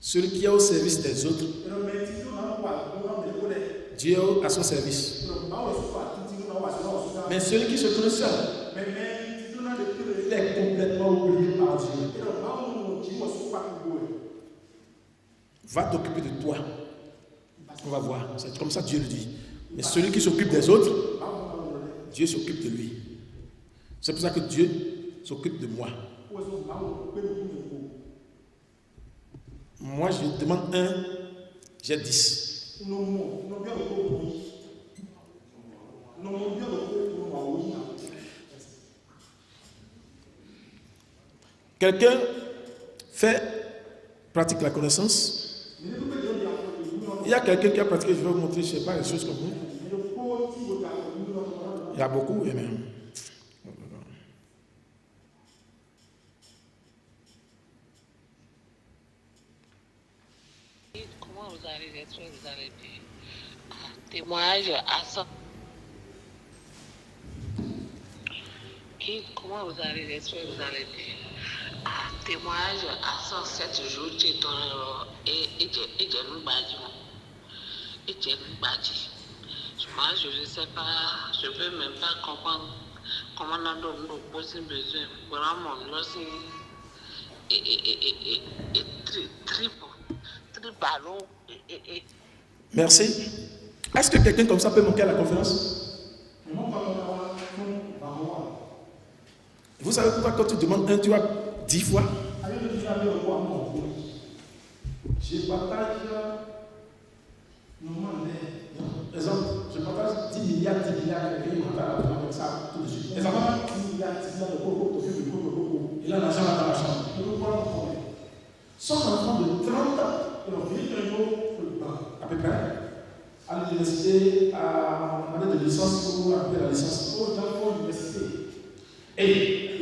Celui qui est au service des autres, Dieu est à son service. Mais celui qui se trouve seul, il est complètement oublié par Dieu. Va t'occuper de toi. On va voir. C'est comme ça que Dieu le dit. Mais celui qui s'occupe des autres, Dieu s'occupe de lui. C'est pour ça que Dieu s'occupe de moi. Moi, je demande 1, j'ai 10. Quelqu'un pratique la connaissance. Il y a quelqu'un qui a pratiqué, je vais vous montrer, je ne sais pas, les choses comme vous. Il y a beaucoup, et même. Comment vous allez être, vous allez dire témoignage à ça. Comment vous allez être, vous allez dire témoignage à 107 jours, tu es dans et nous bâtis. Moi, je ne sais pas, je ne peux même pas comprendre comment on a besoin vraiment tribalo. Merci. Est-ce que quelqu'un comme ça peut manquer à la conférence? Vous savez pourquoi quand tu demandes 1, tu as 10 fois? Je partage, exemple, je partage 10 milliards, quelqu'un comme ça tout de suite. Exemple, 10 milliards de coco, il a l'argent dans la chambre. Son enfant de 30 ans, à peu près, à l'université, à l'année de licence ou après la licence, à l'université. Et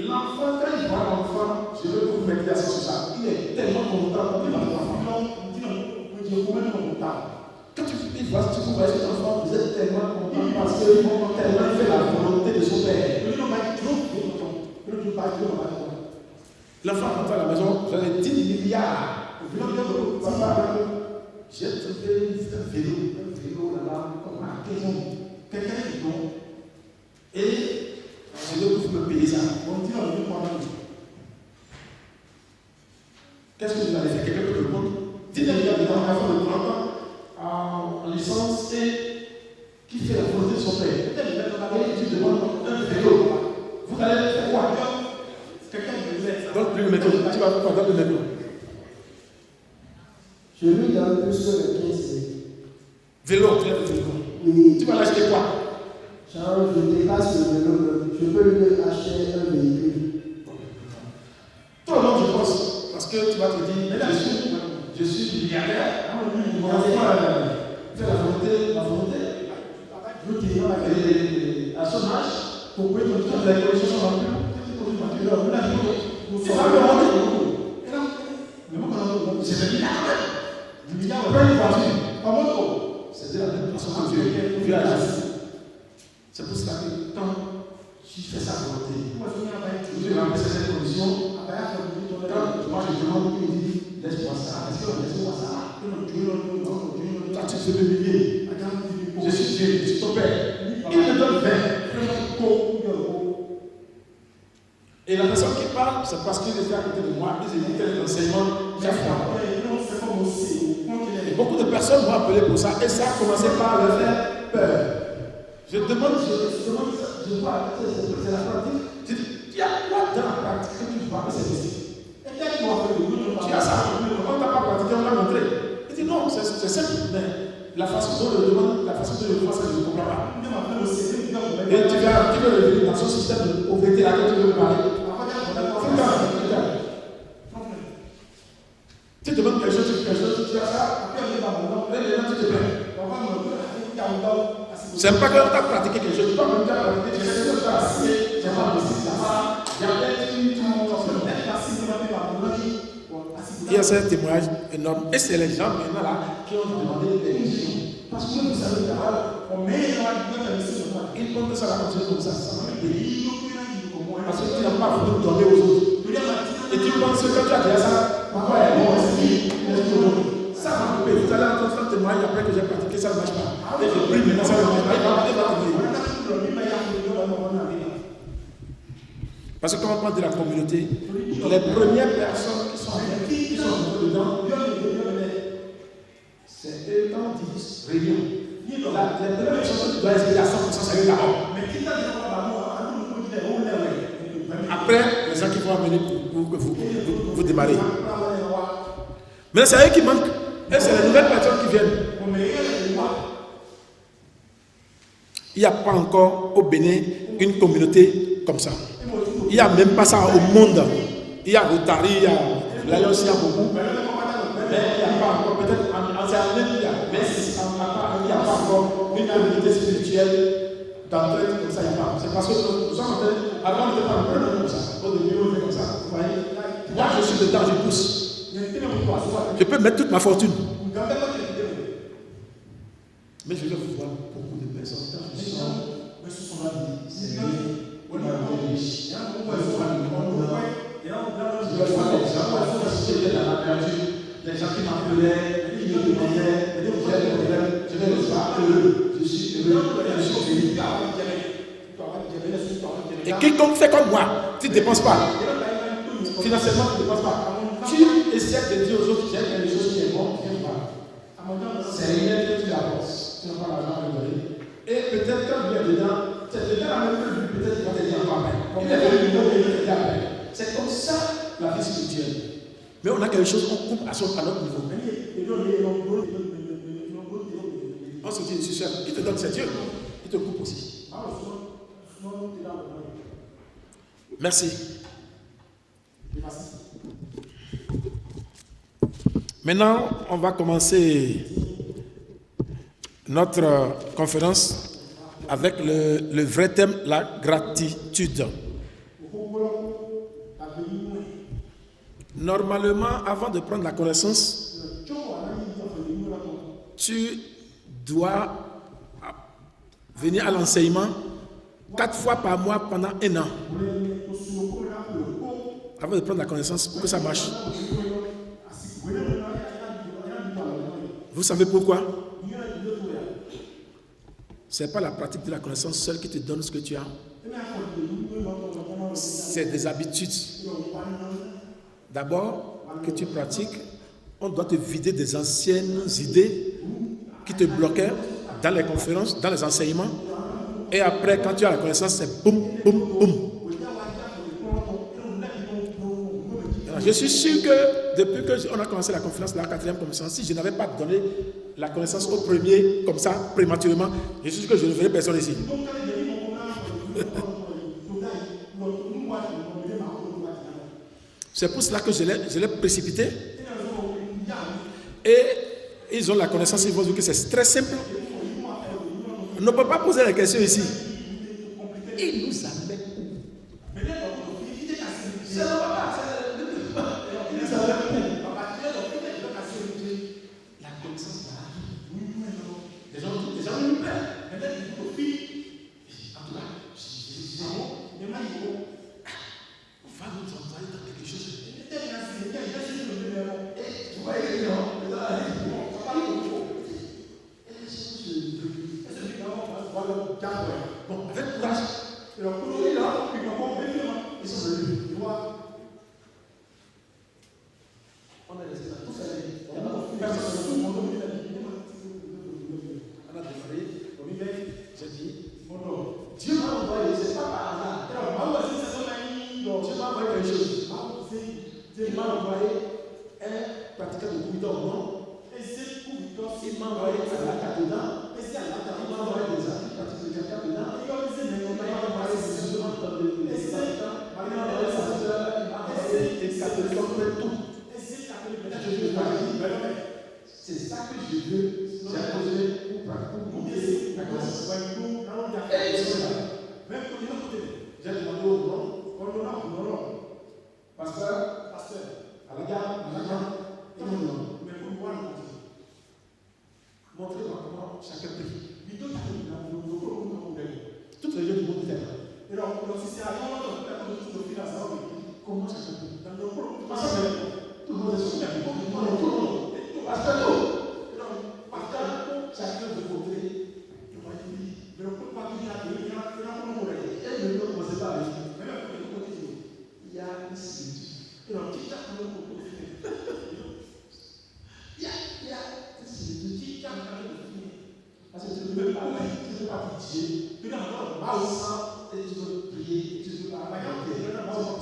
l'enfant, quand il voit l'enfant, je veux vous mettre à sur ça, il est tellement content, il va l'enfant, quand tu vois cet enfant, vous êtes tellement content parce qu'il fait la volonté de son père. L'enfant rentre à la maison, j'en ai 10 milliards. Papa, j'ai trouvé un vélo là-bas, comme à 15 ans. Quelqu'un qui tombe. Et je dois vous me payer ça. On dit, on veut prendre. Qu'est-ce que vous allez faire? Quelqu'un peut répondre? 10 milliards de temps, un enfant de 30 ans, en licence, et qui fait la volonté de son père. Peut-être que tu demandes un vélo. Vous allez faire quoi? Quelqu'un me met. Donne-lui le métro. Tu vas faire quoi? Donne le métro. Je lui donne plus que le 15. Vélo, tu as le vélo. Oui. Tu vas l'acheter quoi? Genre, je dépasse le vélo. Je peux lui acheter un véhicule. Toi, non, je pense. Parce que tu vas te dire, je suis milliardaire. Mon enfant fait la volonté. À son âge, pour pouvoir faire la condition dans le c'est ça le monde. C'est le milliard. Le milliard, on va une voiture. Pas moto. C'est de la même façon que Dieu agit. C'est pour cela que quand tu fais sa volonté, Dieu va mettre cette condition. Quand moi je demande, il me dit, laisse-moi ça. Laisse-moi ça. Toi, tu fais le millier. Je suis Dieu, je suis ton père. Il me donne 20. Et la personne qui parle, c'est parce qu'il était à côté de moi, ils écoutaient l'enseignement chaque fois. Et beaucoup de personnes m'ont appelé pour ça, et ça a commencé par leur faire peur. Je demande, je vois, c'est la pratique. Je dis, il y a quoi dans la pratique que tu vois que c'est ici? Et qu'est-ce que tu vas faire? Tu as ça, on ne t'a pas pratiqué, on l'a montré. Il dit non, c'est simple, mais la façon dont je demande, la façon dont je vois ça, je ne comprends pas. Et tu veux revenir dans son système de pauvreté là que tu veux parler. Tu demandes quelque chose, tu as ça, après tu te plains. C'est pas que tu as pratiqué quelque chose, tu as pratiqué quelque chose, tu as assis, tu as pas il y a ce témoignage énorme. Et c'est les gens maintenant là qui ont demandé des missions. Parce que vous savez, on met ils comptent ça va continuer comme ça. Ça va payer. Parce que tu n'as pas voulu donner aux autres. Et tu penses que tu as déjà ça. Pourquoi est bon, c'est témoigne après que j'ai pratiqué, ça ne marche pas. Et je prie maintenant, ça ne marche pas. Il va tenir. Parce que quand on parle de la communauté, les premières personnes qui sont dedans, c'est eux quand on dit réunion. Les premières personnes qui doivent expliquer à 100%, c'est eux d'abord. Après, les gens qui vont amener pour que vous démarrez. Mais c'est eux qui manquent. Et c'est les nouvelles personnes qui viennent. Il n'y a pas encore au Bénin une communauté comme ça. Il n'y a même pas ça au monde. Il y a Rotary, il y a l'Alliance, il y a beaucoup. Mais il n'y a pas encore, peut-être en Zambie, il y a, mais il n'y a pas encore une communauté spirituelle d'entraide comme ça. Il n'y a pas. C'est parce que nous sommes en train, avant de faire un peu comme ça. Au début, on fait comme ça. Vous voyez? Moi, je suis dedans, je pousse. Je peux mettre toute ma fortune. Mais je vais vous voir beaucoup de personnes. Les gens qui m'appelaient, qui me demandaient, j'ai des problèmes, je vais les voir eux. Je suis heureux, je suis béni. Et quiconque fait comme moi, tu ne dépenses pas. Financièrement, tu ne dépenses pas. Tu essaies de dire aux autres, j'ai quelque chose qui est bon, viens voir. C'est rien que tu apportes. Tu n'as pas l'argent à me donner. Et peut-être quand tu es dedans, c'est dedans la même chose, peut-être qu'il va te dire encore après. Il est venu au pays, il est après. C'est comme ça la vie spirituelle. Mais on a quelque chose, on coupe à notre niveau. On se dit, je suis cher. Il te donne, c'est Dieu. Il te coupe aussi. Merci. Maintenant, on va commencer notre conférence avec le vrai thème, la gratitude. Normalement, avant de prendre la connaissance, tu dois venir à l'enseignement 4 fois par mois pendant 1 an. Avant de prendre la connaissance, pour que ça marche. Vous savez pourquoi? Ce n'est pas la pratique de la connaissance seule qui te donne ce que tu as. C'est des habitudes. D'abord, que tu pratiques, on doit te vider des anciennes idées qui te bloquaient dans les conférences, dans les enseignements. Et après, quand tu as la connaissance, c'est boum, boum, boum. Alors, je suis sûr que depuis qu'on a commencé la conférence, la 4e conférence, si je n'avais pas donné la connaissance au premier, comme ça, prématurément, je suis sûr que je ne verrais personne ici. C'est pour cela que je l'ai précipité. Et ils ont la connaissance, ils vont dire que c'est très simple. On ne peut pas poser la question ici. Il nous amène où? La connaissance là. Les gens nous perdent. Va nous envoyer dans quelque chose. Vous voyez, bon, avec courage. Et donc, pour là, ils sont venus. Tu vois, on a laissé ça. Tout ça, on a démarré. J'ai dit, Dieu m'a envoyé, c'est pas par hasard. Dieu m'a envoyé quelque chose. Il m'a envoyé un pratiquant de Bouddha. Il m'a envoyé à la carte dedans. Il m'a envoyé des amis pratiquants de carte dedans. Il m'a envoyé des musulmans dans des habitants. Il m'a envoyé sa soeur. Il m'a envoyé des catholiques. On fait tout. C'est ça que je veux. J'ai posé pour pratiquer la classe. Et c'est ça. J'ai demandé au nom. Pasteur, à la gare, et mon nom. Mais pour moi, montrez-moi comment chacun prie. Toutes les gens du monde est là. Comment chacun prie? Tout le monde est sur le pasteur. parler, tu ne veux pas pitié, tu n'as pas de mal au sang, et tu veux prier, et tu veux pas bailler, tu veux pas bailler.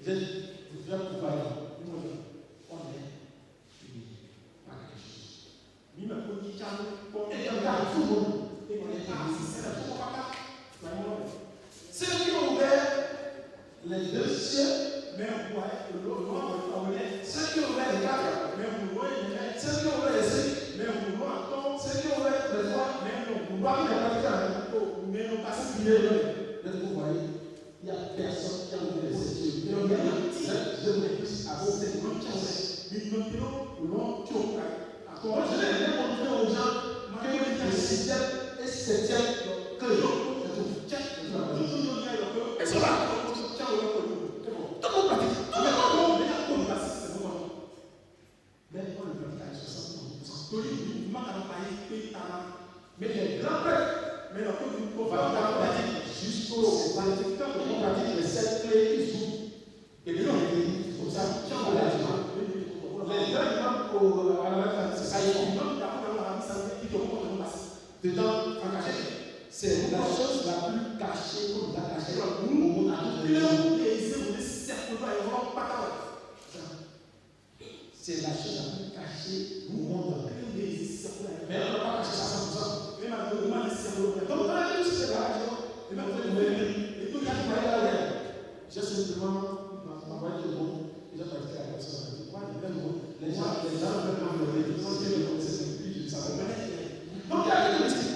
Je viens pour bailler. On est unis par quelque chose. Et on garde tout le monde. Et on est parti. C'est ceux qui ont ouvert les deux cieux, mais on voit que l'autre, ceux qui ont ouvert les quatre, mais on voit ceux qui ont ouvert les cinq, mais on voit ceux qui ont ouvert les trois, mais on voit qu'il y a pas de temps, mais on passe à prier. Vous voyez, il n'y a personne qui a ouvert les cieux. Et on gagne, je voulais plus avoir cette conscience. Mais nous non, tu as moi, je vais bien montrer aux gens que le 6e et 7e que je trouve. Et cela, tout le monde pratique. Mais on le pratique à 60%. Mais les grands prêtres, mais on va pratique jusqu'au pratique les 7 clés qui s'ouvrent. Et les gens disent, comme ça, tiens, on l'a dit. Les grands à la c'est ça, ils ont dedans, c'est la chose la plus cachée qu'on a cachée au monde à tout le monde. C'est la chose la plus cachée au monde. Mais on ne va pas cacher ça 100%. Donc, on a dit que c'est la raison. Et maintenant, j'ai simplement m'envoyé le monde. Et j'ai pratiqué la personne. Les gens veulent m'envoyer. Ils ont dit que je connaissais plus, je ne savais pas. Donc, il y a des mystiques.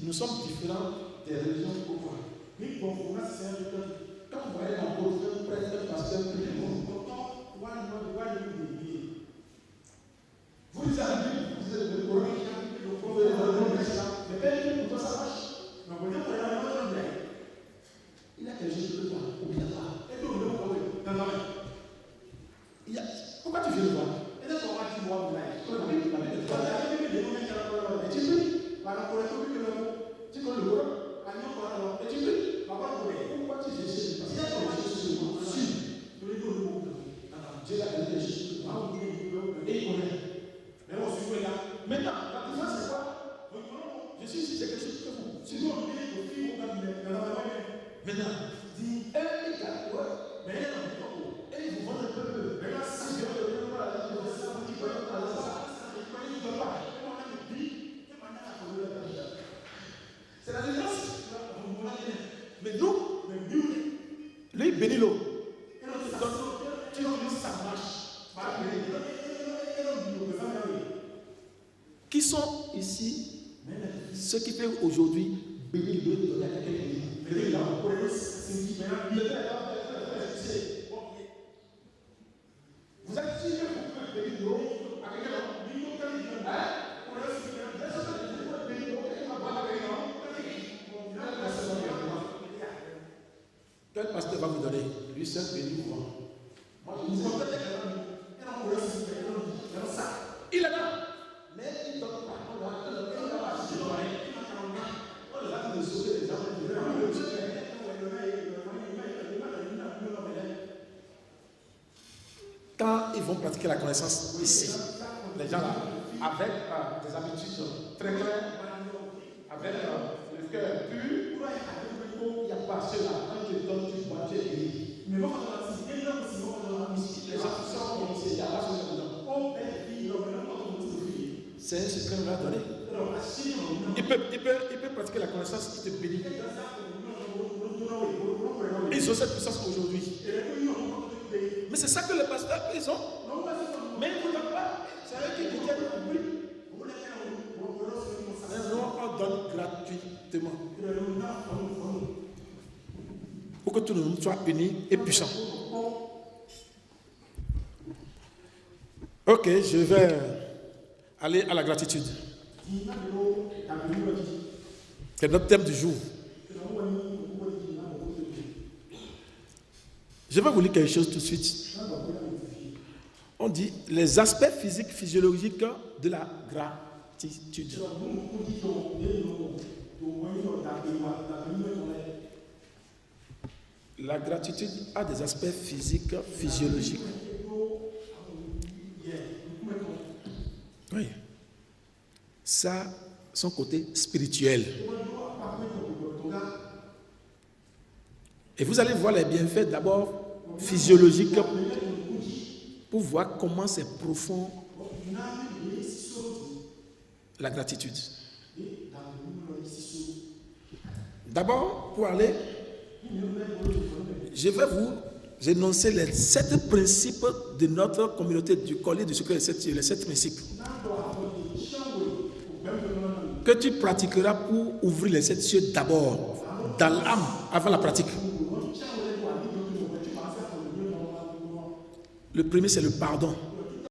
Nous sommes différents des religions pourquoi. Quand vous voyez un apôtre, un prêtre, un pasteur, tout le monde, vous lisez la Bible, vous lisez le Coran, vous lisez le mais pour toi ça marche. Il y a quelque chose de toi, ou bien là. Pourquoi tu viens le voir? Et tu connais le Coran? Et tu pries? Pourquoi tu viens chez lui? Parce qu'il y a quelque chose sur moi. Dieu a donné des choses. Et il connaît. Maintenant, la différence c'est quoi? Je suis ici, c'est quelque chose que vous. Sinon, maintenant, dis, il gagne quoi? Et ils vous vendent un peu. Maintenant, si je veux le voir, je vais vous c'est la différence. Mais nous, lui bénit l'eau. Donc, tu dis ça marche. Qui sont ici ceux qui peuvent aujourd'hui bénir l'eau de donner à quelqu'un? Vous êtes sûr que vous pouvez bénir l'eau à quelqu'un? Quel pasteur va vous donner? Lui seul béni ou moi? Il est là. Mais il ne donne pas. On les a dit de sauver les gens. Quand ils vont pratiquer la connaissance ici, les gens là, avec des habitudes très claires, avec le cœur pur, il n'y a pas cela. Quand tu donnes, tu bois, tu es béni. Mais bon, les gens qui sont il n'y a pas cela dedans. C'est ce qu'on va donner. Il peut pratiquer la connaissance, il te bénit. Ils ont cette puissance aujourd'hui. Mais c'est ça que les pasteurs, ils ont. Mais ils ne donnent pas. C'est eux qui détiennent le prix. Mais nous, on donne gratuitement. Pour que tout le monde soit uni et puissant. Ok, je vais aller à la gratitude. C'est notre thème du jour. Je vais vous lire quelque chose tout de suite. On dit les aspects physiques, physiologiques de la gratitude. La gratitude a des aspects physiques, physiologiques. Ça, son côté spirituel. Et vous allez voir les bienfaits d'abord physiologiques pour voir comment c'est profond la gratitude. D'abord, pour aller, je vais vous énoncer les 7 principes de notre communauté du collier du secret, les 7 principes que tu pratiqueras pour ouvrir les 7 cieux d'abord, dans l'âme, avant la pratique. Le premier, c'est le pardon.